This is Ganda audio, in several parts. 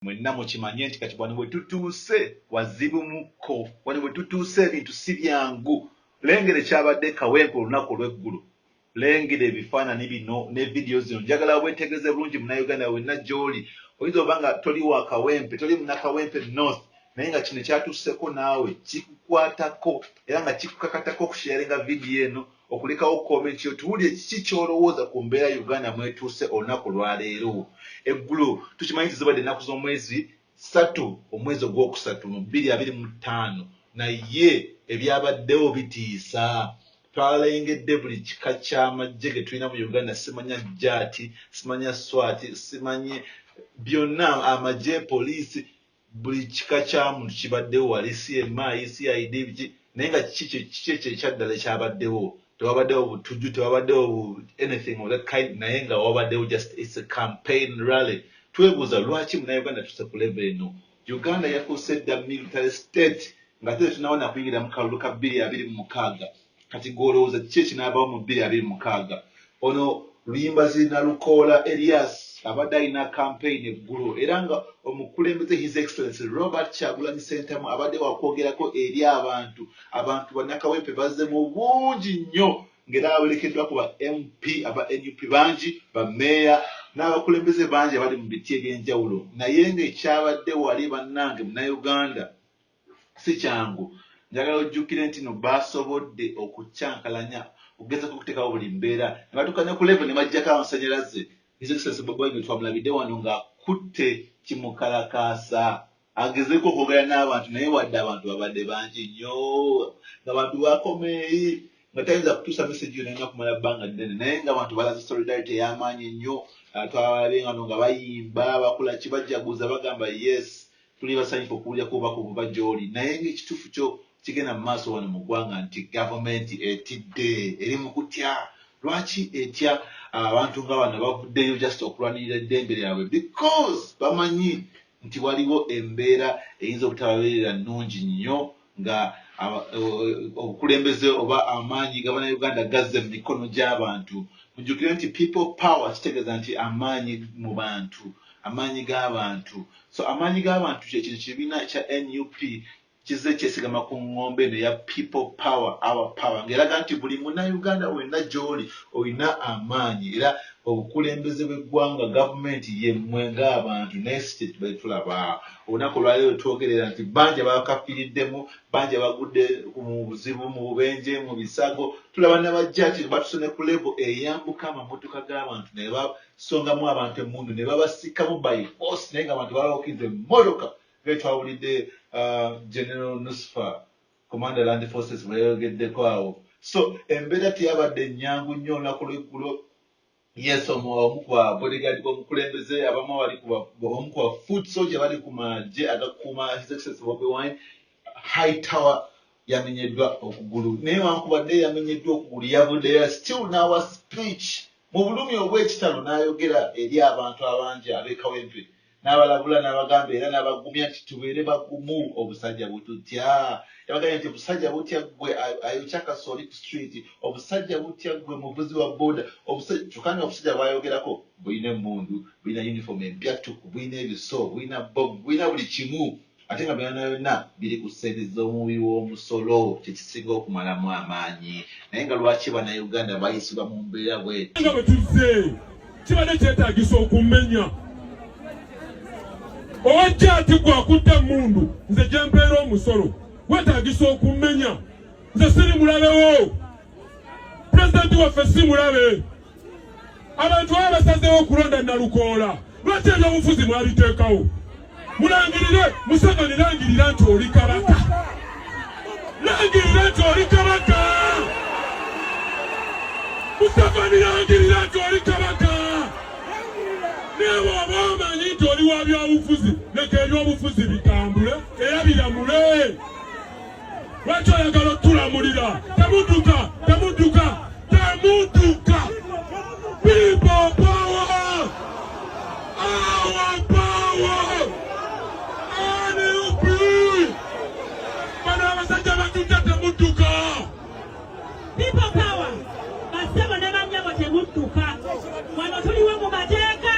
mwenna mukimanye nti kati wano bwe tutuuse wazibu mukko, wano bwe tutuuse ebintu si byangu. Lengere kyabadde Kawempe olunaku olw'eggulu, lengere ebifaananyi bino ne vidiyo zino. Njagala weetegereze bulungi munnayuganda wenna gy'oli. Oyinza oba nga toli wa Kawempe, toli munnakawempe North, naye nga kino kyatuuseko naawe kikukwatako era nga kikukakatako okusharinga vidiyo eno, okulekawo komenti yo tuwulire kiki ky'olowooza ku mbeera Uganda mwetuuse olunaku lwaleero. Eggulu tukimanyi tizibadde ennaku z'omwezi 3 omwezi ogwokusatu mu 2025, naye ebyabaddewo bitiisa. Twalengedde buli kika ky'amagye ge tulina mu Uganda, simanya Jaati, simanya Swati, simanye byonna amagye, poliisi, buli kika kya muntu kibaddewo, wali CMI, CID biki, naye nga kiki ekyaddala kyabaddewo. Tewabaddewo butujju, tewabaddewo anything of that kind, naye nga wabaddewo just it's a campaign rally. Twebuuza lwaki munnayuganda tuse ku level eno. Uganda yafuuse dda military state nga tete tunawana kuyingira mu kalulu ka 2026. Kati golowooza kiki ekinaabawo mu 2026. Ono Luyimbazi Nalukoola Elias abadde alina campaign eggulu era nga omukulembeze His Excellency Robert Kyagulanyi Ssentamu abadde wakwogerako eri abantu bannakawempe bazze mu bungi nnyo ng'era awerekeddwa ku ba MP aba NUP bangi, bammeeya n'abakulembeze bangi abali mu biti eby'enjawulo. Naye ng'ekyabadde wali bannange munnayuganda si kyangu. Njagala ojjukire nti no baasobodde okukyankalanya okugezako okuteekawo buli mbeera ne batuukanya ku level ne baggyako amasanyalaze. His Excellency Bobi Wine twamulabidde wano ng'akutte kimukalakaasa agezeeko okwogera n'abantu, naye wadde abantu babadde bangi nnyo ng'abantu bakomeeyi nga tayinza kutuusa message yo nalina kumala bbanga ddene, naye ng'abantu balaze solidarity ey'amaanyi ennyo. Twalabe ngano nga bayimba bakola kibajjaguza bagamba yes tuli basanyufu okuwulira kuba kuva gy'oli, naye ng'ekituufu kyo kigenda mu maaso wano mu ggwanga nti gavumenti etidde eri mu kutya. Lwaki etya? Abantu nga bano bavuddeyo just okulwanirira eddembe lyabwe because bamanyi nti waliwo embeera eyinza obutababeerera nnungi nnyo nga obukulembeze oba amaanyi ga bannayuganda gazze mu mikono gy'abantu. Mujjukire nti people power kitegeeza nti amaanyi mu bantu, amaanyi g'abantu. So amaanyi g'abantu kyekintu kibiina kya NUP kizze kyesigama ku ngombe eno ya people power, our power, ng'eraga nti buli munnayuganda wenna gy'oli olina amaanyi era obukulembeze bw'eggwanga gavumenti yemmwe ng'abantu naye si kye tubadde tulaba. Olunaku lwaleero twogerera nti bangi abakafiiriddemu, bangi abagudde mu buzibu, mu bubenje, mu bisago. Tulaba n'abajjaati batusone ku level eyambuka amamotoka g'abantu ne basongamu abantu emmundu ne babasikamu by force, naye ng'abantu balawukiza emmotoka. Twawulidde General Nusfa, Commander Land Forces bayogeddeko awo. So embeera teyabadde nnyangu nnyo olunaku lw'eggulo. Yes, omu ku bodyguard b'omukulembeze abamu bali omu ku foot soldier bali ku magye agakuuma His Excellency Bobi Wine. High Tower yamenyeddwa okugulu, naye wankubadde yamenyeddwa okugulu yavuddeyo still n'awa speech mu bulumi obw'ekitalo n'ayogera eri abantu abangi ab'e Kawempe n'abalabula n'abagamba era n'abagumya nti tubeere bagumu, obusajja bututya. Yabagambye nti obusajja butya gwe ayokya kasooli ku street, obusajja butya gwe muvuzi wa boda, kyokka obusajja bwayogerako bulina emmundu, bulina uniform empyatuku, bulina ebiso, bulina bob, bulina buli kimu, ate nga byonna byonna biri ku ssente z'omubi w'omusolo, kyekisinga okumalamu amaanyi. Naye nga lwaki bannayuganda bayisibwa mu mbeera bw'eti? Nga bwe tuzze kibadde kyetaagisa okumenya owajja ati gwakutte emmundu nze gye mpeera omusolo wetaagisa okumenya. Nze siri mulabewo, pulezidenti waffe si mulabe. Abantu baba basazeewo okulonda Nalukoola, lwaki ebyobufuzi mwabiteekawo? Mulangirire Museveni, langirira nti oli kabaka, langirira nti oli kabaka. Museveni, langirira nti oli kabaka. Naye bw'oba omanyi nti oli wa byobufuzi, leka ebyobufuzi bitambule era biramule. Lwaki oyagala otulamulira? Temudduka, temudduka, temudduka. People power, our power, NUP. Bano abasajja batujja, temudduka. People power, basebo ne bannyabo temudduka. Wano tuliwo mu mateeka,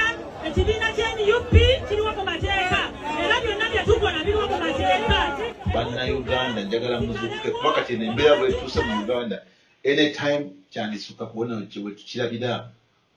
ekibiina kya NUP kiriwo mu mateeka. bannayuganda njagala muzuukuke kuba kati eno embeera bwetuuse mu Uganda anytime kyandisuka kubona bwe tukirabira.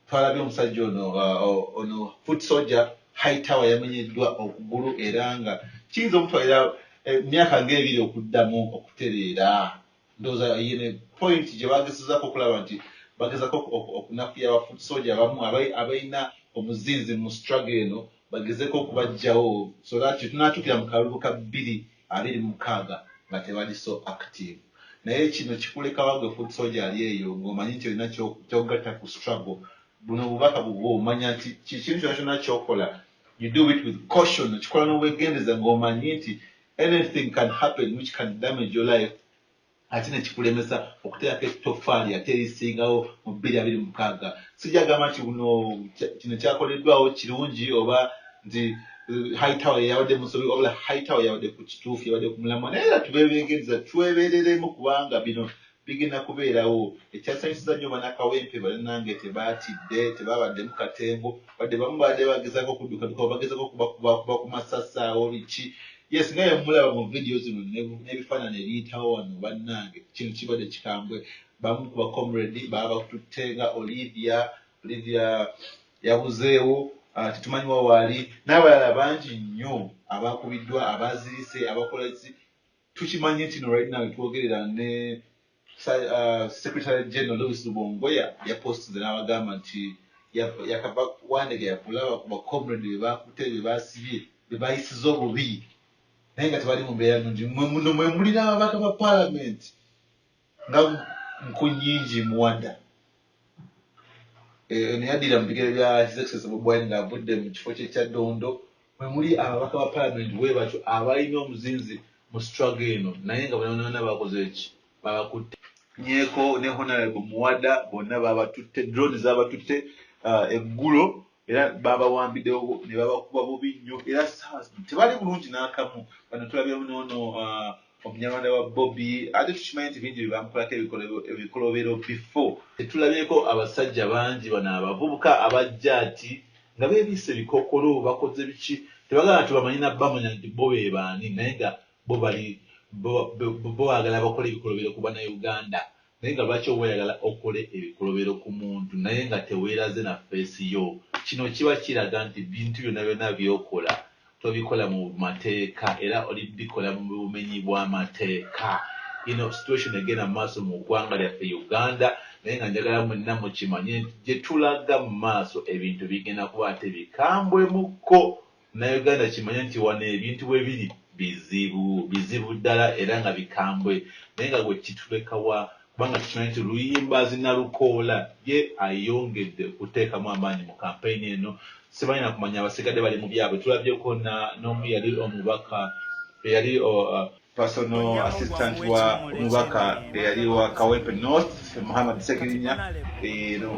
Twalabye omusajja ono foot soldier high tower yamenyeddwa okugulu era nga kiyinza omutwalira emyaka ng'ebiri okuddamu okutereera. Ndowooza yene point gye bagezezaako okulaba nti bagezako okunafuya aba foot soldier abamu abalina omuzinzi mu struggle eno bagezeko okubajjawo so that tunatuukira mu kalulu ka 2026 nga tebali so active. Naye kino kikulekawo gwe foot soldier ali eyo ng'omanyi nti olina ky'ogatta ku struggle. Buno obubaka bubwo omanya nti kintu kyonna kyonna ky'okola you do it with caution, okikola n'obwegendeza ng'omanyi nti anything can happen which can damage your life. Ate ne kikulemesa okuteerako ettoffaali ate erisingawo mu 2026. Sijagamba nti buno kino kyakoleddwawo kirungi oba nti high tower yawadde musobi wabula high tower yawadde ku kituufu yawadde ku mulamwa naye era tubeebeegenza twebeereremu kubanga bino bigenda kubeerawo. Ekyasanyusiza nnyo bannakawempe balinange tebaatidde tebabadde mu katembo badde bamu badde bagezaako okuddukaduka bagezaako kuba ku masasaawo biki. Yes, naye mulaba mu video zino n'ebifaananyi ebiyitawo wano bannange kino kibadde kikambwe. Bamu ku bakomredi baba bakututte nga Olivia yabuzeewo tetumanyi wa waali n'abalala bangi nnyo abakubiddwa abazirise abakolezi. Tukimanyi nti no right now twogerera ne Secretary General Louis Lubongoya yapostinze n'abagamba nti yakava Wandege yakulaba ku bakomredi be bakutte be basibye be bayisiza obubi naye nga tebali mu mbeera nnungi. Muno mwe mulina ababaka ba parliament nga nkunyingi muwanda neyaddira mu bigere bya His Excellency Bobi Wine ng'avudde mu kifo kye kya Dondo. Mwe muli ababaka ba parliament bwe batyo abalina omuzinzi mu struggle eno naye nga bonna bakoze eki babakutte. Nyeeko ne Honorable Muwada bonna babatutte drone zabatutte eggulo era babawambiddewo ne babakuba bubi nnyo era tebali bulungi n'akamu. Bano tulabye munono omunyarwanda wa Bobby ate tukimanyi nti bingi byebamukolako ebikolobero before. Tetulabyeko abasajja bangi bano abavubuka abajja ati nga beebise ebikookolo bakoze biki tebagala tubamanyi nabbamanya nti bo be baani naye nga bo baagala bakola ebikolobero ku bannayuganda naye nga lwaki obayagala okole ebikolobero ku muntu naye nga teweeraze na feesi yo. Kino kiba kiraga nti bintu byonna byonna byokola tobikola mu mateeka era olibikola mu bumenyi bw'amateeka. Ino situation egenda mu maaso mu ggwanga lyaffe Uganda naye nga njagala mwenna mukimanye nti gye tulaga mu maaso ebintu bigenda kuba ate bikambwemukko. Uganda kimanye nti wano ebintu bwe biri bizibu ddala era nga bikambwe naye nga gwe kitulekawa kubanga tukimanyi nti Luyimbazi Nalukoola ye ayongedde okuteekamu amaanyi mu kampeyini eno. Sibalina kumanya abasigadde bali mu byabwe. Tulabyeko n'omu yali omubaka eyali personal assistant wa omubaka eyali wa Kawempe North Muhammad Sekirinya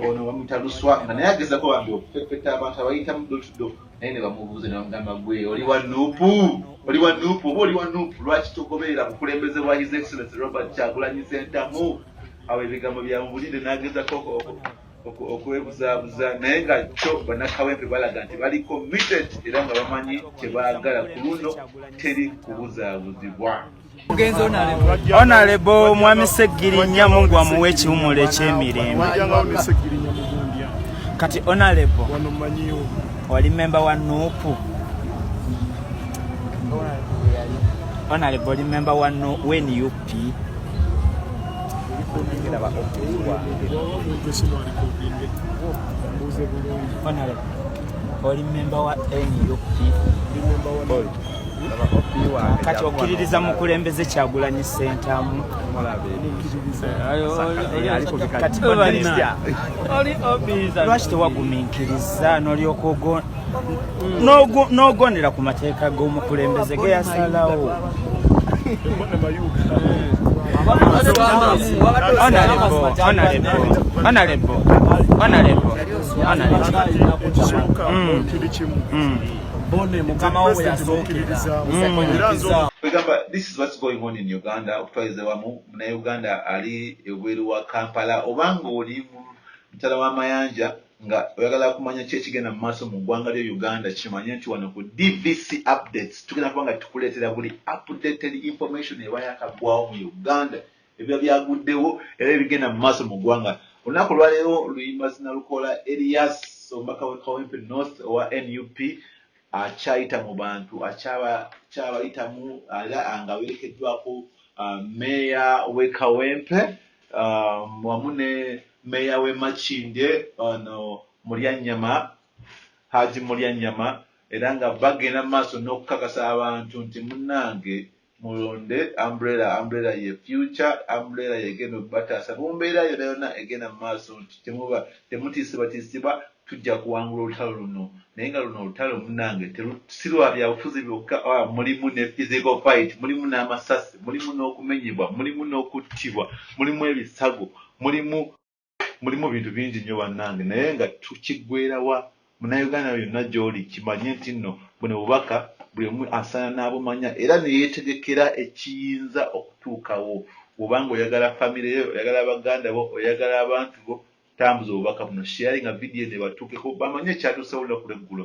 ono bamuyita Luswa nga naye agezako bambi okupepeta abantu abayita mu dootudo naye ne bamubuuze ne bamugamba gwe oli wa Nuupu oba oli wa Nuupu lwaki togoberera bukulembeze bwa His Excellency Robert Kyagulanyi Ssentamu. Awo ebigambo byamubulidde n'agezako okwebuzaabuza naye nga kyo bannakawempe balaga nti bali committed era nga bamanyi kyebaagala ku luno teri kubuzaabuzibwa. Honorable Mwami Segirinya Mungu amuwe ekiwumulo eky'emirembe. Kati Honorable oli member wa Nuupu. Honorable oli member wa NUP. Honorable oli member wa NUP. Kati okkiririza mukulembeze Kyagulanyi Ssentamu. Lwaki tewagumiikiriza n'olyoka n'ogondera ku mateeka g'omukulembeze ge yasalawo? This is what's going on in Uganda. Okutwaliza wamu Uganda ali ebweru wa Kampala obanga oli mutala w'amayanja nga oyagala kumanya ki ekigenda mu maaso mu ggwanga lya Uganda, kimanye nti wano ku DVC updates tugenda kuba nga tukuleetera buli updated information eba yakaggwawo mu Uganda, ebiba byaguddewo era ebigenda mu maaso mu ggwanga. Olunaku lwaleero Luyimba Sinalukola Elias omubaka w'e Kawempe North owa NUP akyayita mu bantu akyabayitamu era nga werekeddwako meeya w'e Kawempe wamu ne meeya w'e Makindye Mulyanyama Haji Mulyanyama, era nga bagenda mu maaso n'okukakasa abantu nti munnange mulonde umbrella ye future, umbrella yegenda okubataasa mu mbeera yonna egenda mu maaso nti temutiisibwa tujja kuwangula olutalo luno. Naye nga luno olutalo munnange si lwa byabufuzi byokka, mulimu ne physical fight, mulimu n'amasasi, mulimu n'okumenyebwa, mulimu n'okuttibwa, mulimu ebisago, mulimu bintu bingi nnyo bannange. Naye nga tukiggwerawa Munnayuganda yonna gy'oli kimanye nti nno buno bubaka buli omu asaana n'abumanya era ne yeetegekera ekiyinza okutuukawo. Bw'obanga oyagala famire yo, oyagala baganda bo, oyagala abantu bo, tambuza obubaka buno, sharinga vidiyo ne batuukeko bamanye ekyatuusewo olunaku lw'eggulo.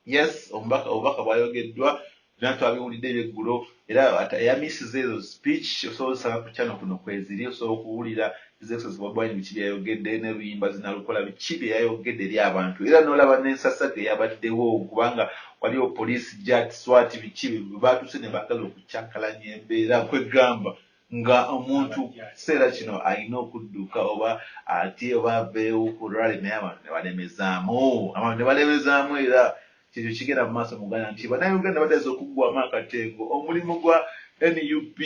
Yes, obubaka bwayogeddwa era twabiwulidde ebyeggulo, era eyamisiza ezo speech osobola osanga ku channel kuno kweziri, osobola okuwulira Excellency Bobi Wine biki byayogedde ne Luyimba Sinalukola biki byayogedde eri abantu, era n'olaba n'ensasa yabaddewo kubanga waliwo police jet SWAT biki baatuse ne baagala okucyankalanya embeera kwegamba nga omuntu kiseera kino alina okudduka oba ati oba aveewo ku rally naye abantu ne balemezaamu era ekyo kigenda mu maaso mu Uganda nti bannayuganda batandise okuggwamu akatengo. Omulimu gwa NUP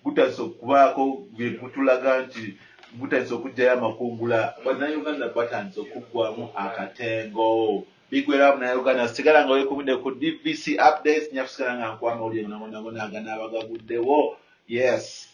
gutandise okubaako bye gutulaga nti gutandise okugyayo amakungula, bannayuganda batandise okuggwamu akatengo. Bigwera Munnayuganda sigala nga weekumidde ku DVC updates, nyakusigala nga nkwama oli emunagona aganabagaguddewo. Yes.